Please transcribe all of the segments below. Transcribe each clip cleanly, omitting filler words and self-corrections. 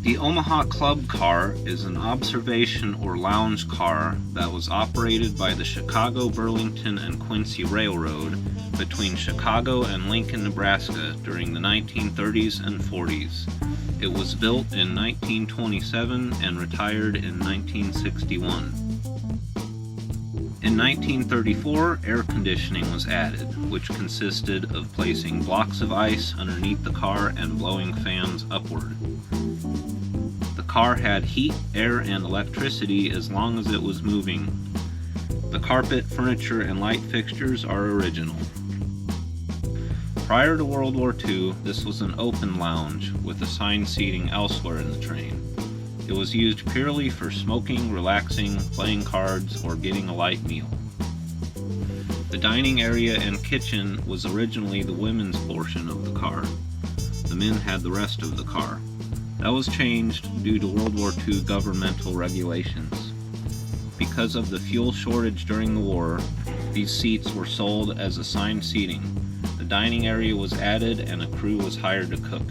The Omaha Club Car is an observation or lounge car that was operated by the Chicago, Burlington and Quincy Railroad between Chicago and Lincoln, Nebraska during the 1930s and 40s. It was built in 1927 and retired in 1961. In 1934, air conditioning was added, which consisted of placing blocks of ice underneath the car and blowing fans upward. The car had heat, air, and electricity as long as it was moving. The carpet, furniture, and light fixtures are original. Prior to World War II, this was an open lounge with assigned seating elsewhere in the train. It was used purely for smoking, relaxing, playing cards, or getting a light meal. The dining area and kitchen was originally the women's portion of the car. The men had the rest of the car. That was changed due to World War II governmental regulations. Because of the fuel shortage during the war, these seats were sold as assigned seating. The dining area was added and a crew was hired to cook.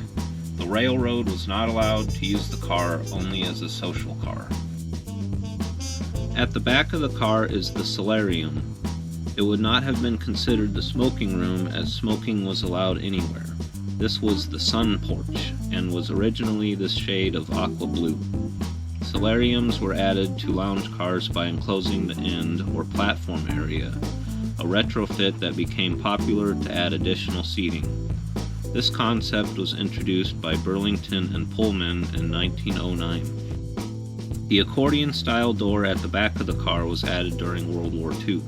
The railroad was not allowed to use the car only as a social car. At the back of the car is the solarium. It would not have been considered the smoking room as smoking was allowed anywhere. This was the sun porch and was originally this shade of aqua blue. Solariums were added to lounge cars by enclosing the end or platform area, a retrofit that became popular to add additional seating. This concept was introduced by Burlington and Pullman in 1909. The accordion-style door at the back of the car was added during World War II.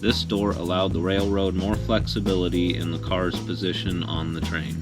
This door allowed the railroad more flexibility in the car's position on the train.